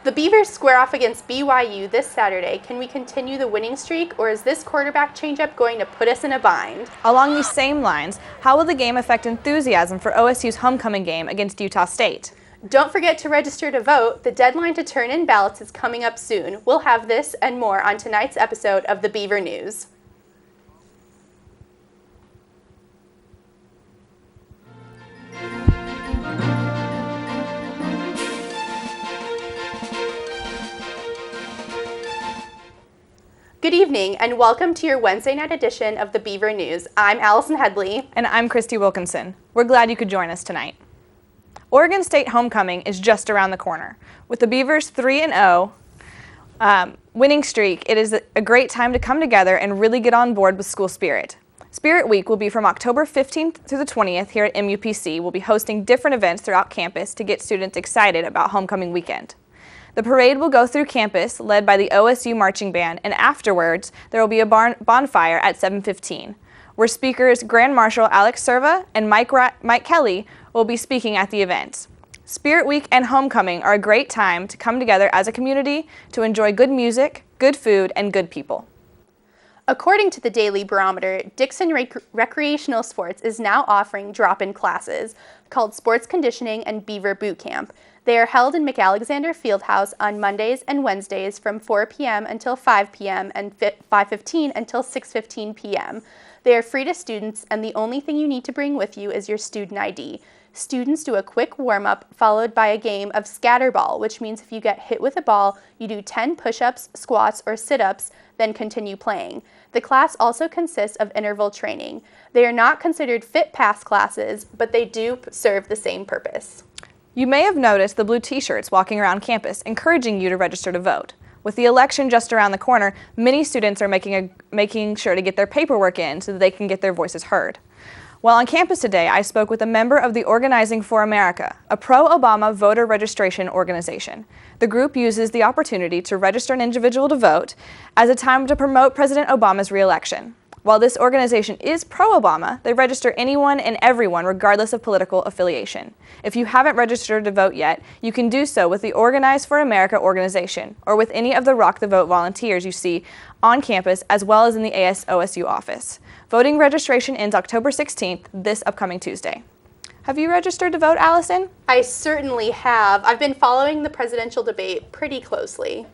The Beavers square off against BYU this Saturday. Can we continue the winning streak, or is this quarterback changeup going to put us in a bind? Along these same lines, how will the game affect enthusiasm for OSU's homecoming game against Utah State? Don't forget to register to vote. The deadline to turn in ballots is coming up soon. We'll have this and more on tonight's episode of the Beaver News. Good evening and welcome to your Wednesday night edition of the Beaver News. I'm Allison Headley. And I'm Kristy Wilkinson. We're glad you could join us tonight. Oregon State homecoming is just around the corner. With the Beavers' 3-0 winning streak, it is a great time to come together and really get on board with school spirit. Spirit Week will be from October 15th through the 20th here at MUPC. We'll be hosting different events throughout campus to get students excited about homecoming weekend. The parade will go through campus, led by the OSU Marching Band, and afterwards, there will be a bonfire at 7:15, where speakers Grand Marshal Alex Serva and Mike Kelly will be speaking at the event. Spirit Week and homecoming are a great time to come together as a community to enjoy good music, good food, and good people. According to the Daily Barometer, Dixon Recreational Sports is now offering drop-in classes called Sports Conditioning and Beaver Boot Camp. They are held in McAlexander Fieldhouse on Mondays and Wednesdays from 4 p.m. until 5 p.m. and 5:15 until 6:15 p.m. They are free to students, and the only thing you need to bring with you is your student ID. Students do a quick warm-up followed by a game of scatterball, which means if you get hit with a ball, you do 10 push-ups, squats, or sit-ups, then continue playing. The class also consists of interval training. They are not considered fit pass classes, but they do serve the same purpose. You may have noticed the blue t-shirts walking around campus, encouraging you to register to vote. With the election just around the corner, many students are making sure to get their paperwork in so that they can get their voices heard. While on campus today, I spoke with a member of the Organizing for America, a pro-Obama voter registration organization. The group uses the opportunity to register an individual to vote as a time to promote President Obama's re-election. While this organization is pro-Obama, they register anyone and everyone regardless of political affiliation. If you haven't registered to vote yet, you can do so with the Organize for America organization or with any of the Rock the Vote volunteers you see on campus as well as in the OSU office. Voting registration ends October 16th, this upcoming Tuesday. Have you registered to vote, Allison? I certainly have. I've been following the presidential debate pretty closely.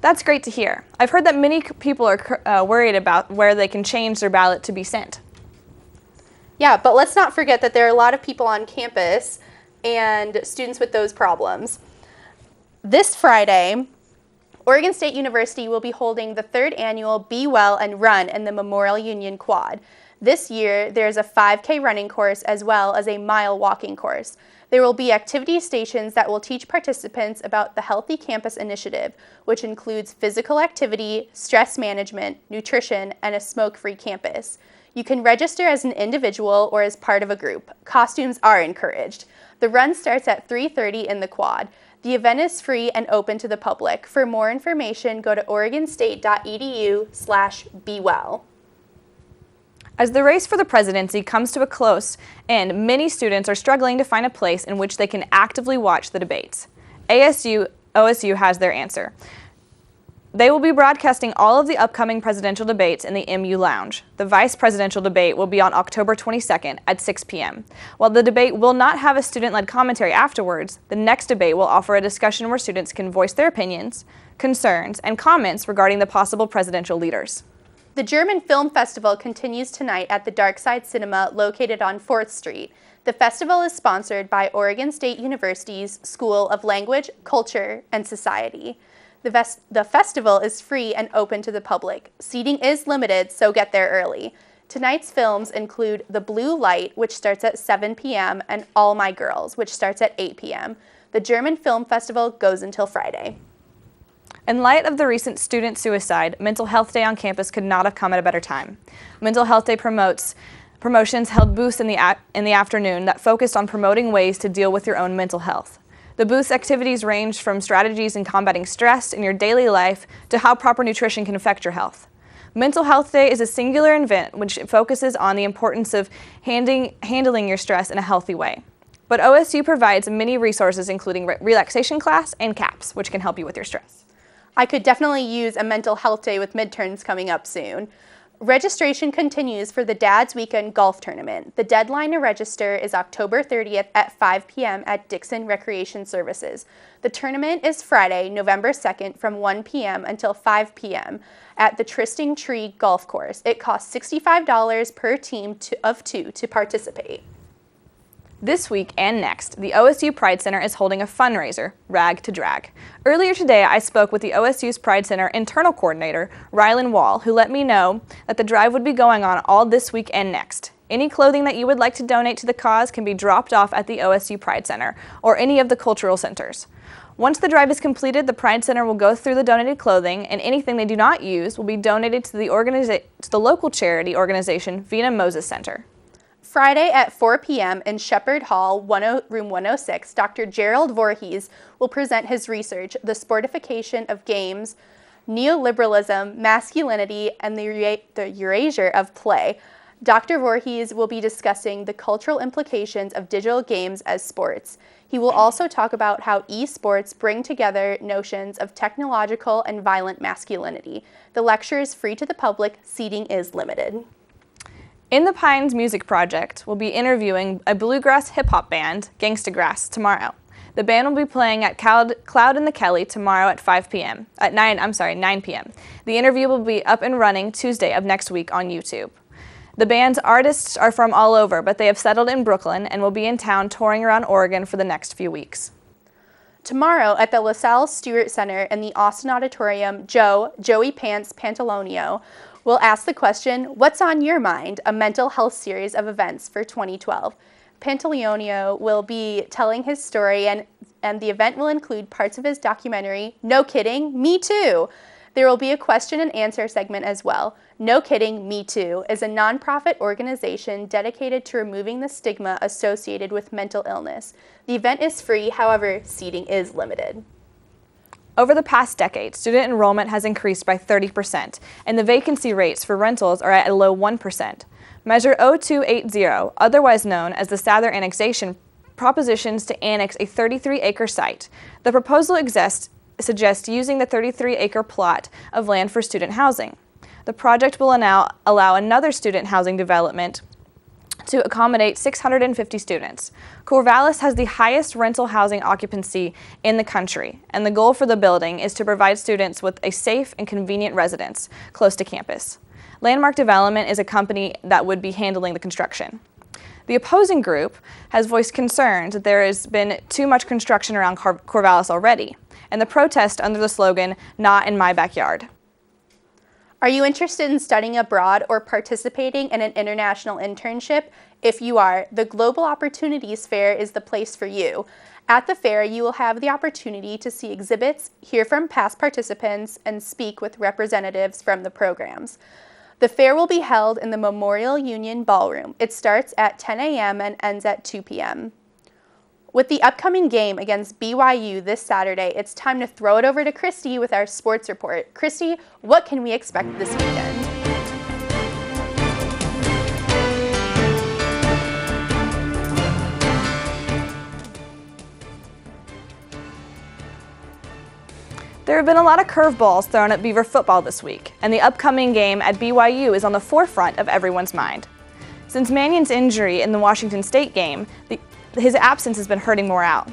That's great to hear. I've heard that many people are worried about where they can change their ballot to be sent. Yeah, but let's not forget that there are a lot of people on campus and students with those problems. This Friday, Oregon State University will be holding the 3rd annual Be Well and Run in the Memorial Union Quad. This year, there's a 5K running course as well as a mile walking course. There will be activity stations that will teach participants about the Healthy Campus Initiative, which includes physical activity, stress management, nutrition, and a smoke-free campus. You can register as an individual or as part of a group. Costumes are encouraged. The run starts at 3:30 in the quad. The event is free and open to the public. For more information, go to oregonstate.edu/bewell. As the race for the presidency comes to a close end, many students are struggling to find a place in which they can actively watch the debates. OSU has their answer. They will be broadcasting all of the upcoming presidential debates in the MU Lounge. The vice presidential debate will be on October 22nd at 6 p.m. While the debate will not have a student-led commentary afterwards, the next debate will offer a discussion where students can voice their opinions, concerns, and comments regarding the possible presidential leaders. The German Film Festival continues tonight at the Darkside Cinema located on 4th Street. The festival is sponsored by Oregon State University's School of Language, Culture, and Society. The festival is free and open to the public. Seating is limited, so get there early. Tonight's films include The Blue Light, which starts at 7 p.m., and All My Girls, which starts at 8 p.m. The German Film Festival goes until Friday. In light of the recent student suicide, Mental Health Day on campus could not have come at a better time. Mental Health Day promotions held booths in the afternoon that focused on promoting ways to deal with your own mental health. The booth's activities ranged from strategies in combating stress in your daily life to how proper nutrition can affect your health. Mental Health Day is a singular event which focuses on the importance of handling your stress in a healthy way. But OSU provides many resources including relaxation class and CAPS, which can help you with your stress. I could definitely use a mental health day with midterms coming up soon. Registration continues for the Dad's Weekend Golf Tournament. The deadline to register is October 30th at 5 p.m. at Dixon Recreation Services. The tournament is Friday, November 2nd from 1 p.m. until 5 p.m. at the Trysting Tree Golf Course. It costs $65 per team of two to participate. This week and next, the OSU Pride Center is holding a fundraiser, Rag to Drag. Earlier today, I spoke with the OSU's Pride Center internal coordinator, Rylan Wall, who let me know that the drive would be going on all this week and next. Any clothing that you would like to donate to the cause can be dropped off at the OSU Pride Center or any of the cultural centers. Once the drive is completed, the Pride Center will go through the donated clothing, and anything they do not use will be donated to the local charity organization, Vina Moses Center. Friday at 4 p.m. in Shepherd Hall, room 106, Dr. Gerald Varughese will present his research, The Sportification of Games, Neoliberalism, Masculinity, and the Erasure of Play. Dr. Varughese will be discussing the cultural implications of digital games as sports. He will also talk about how esports bring together notions of technological and violent masculinity. The lecture is free to the public. Seating is limited. In the Pines Music Project will be interviewing a bluegrass hip-hop band, Gangstagrass, tomorrow. The band will be playing at Cloud and the Kelly tomorrow at 9 p.m. The interview will be up and running Tuesday of next week on YouTube. The band's artists are from all over, but they have settled in Brooklyn and will be in town touring around Oregon for the next few weeks. Tomorrow at the LaSalle Stewart Center in the Austin Auditorium, Joey Pants Pantalonio will ask the question, What's on Your Mind? A mental health series of events for 2012. Pantalonio will be telling his story, and the event will include parts of his documentary, No Kidding, Me Too. There will be a question and answer segment as well. No Kidding, Me Too is a nonprofit organization dedicated to removing the stigma associated with mental illness. The event is free, however, seating is limited. Over the past decade, student enrollment has increased by 30%, and the vacancy rates for rentals are at a low 1%. Measure 0280, otherwise known as the Sather Annexation, propositions to annex a 33-acre site. The proposal suggests using the 33-acre plot of land for student housing. The project will now allow another student housing development to accommodate 650 students. Corvallis has the highest rental housing occupancy in the country, and the goal for the building is to provide students with a safe and convenient residence close to campus. Landmark Development is a company that would be handling the construction. The opposing group has voiced concerns that there has been too much construction around Corvallis already, and the protest under the slogan, Not in My Backyard. Are you interested in studying abroad or participating in an international internship? If you are, the Global Opportunities Fair is the place for you. At the fair, you will have the opportunity to see exhibits, hear from past participants, and speak with representatives from the programs. The fair will be held in the Memorial Union Ballroom. It starts at 10 a.m. and ends at 2 p.m. With the upcoming game against BYU this Saturday, it's time to throw it over to Kristy with our sports report. Kristy, what can we expect this weekend? There have been a lot of curveballs thrown at Beaver football this week, and the upcoming game at BYU is on the forefront of everyone's mind. Since Mannion's injury in the Washington State game, his absence has been hurting morale.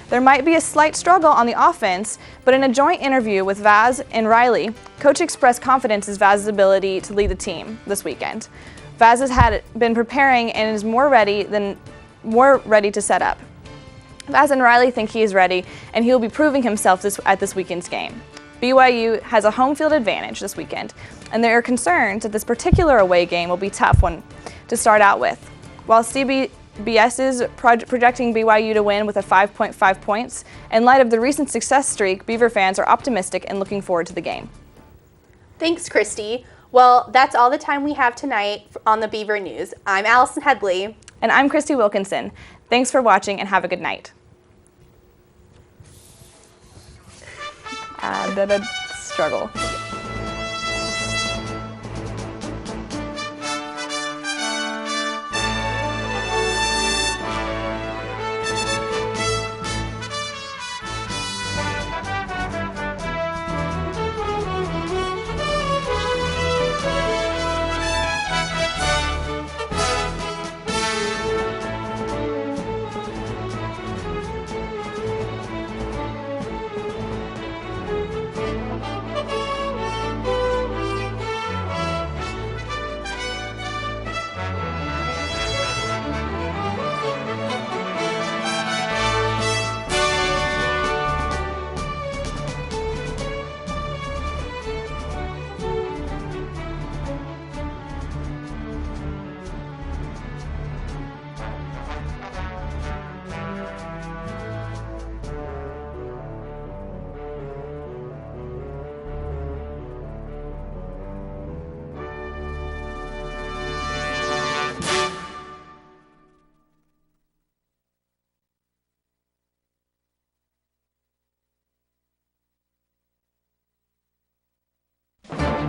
There might be a slight struggle on the offense, but in a joint interview with Vaz and Riley, Coach expressed confidence in Vaz's ability to lead the team this weekend. Vaz has been preparing and is more ready to set up. Vaz and Riley think he is ready, and he will be proving himself at this weekend's game. BYU has a home field advantage this weekend, and there are concerns that this particular away game will be a tough one to start out with. While CBS is projecting BYU to win with a 5.5 points, in light of the recent success streak, Beaver fans are optimistic and looking forward to the game. Thanks, Kristy. Well, that's all the time we have tonight on the Beaver News. I'm Allison Headley. And I'm Kristy Wilkinson. Thanks for watching and have a good night. Struggle.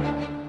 Bye.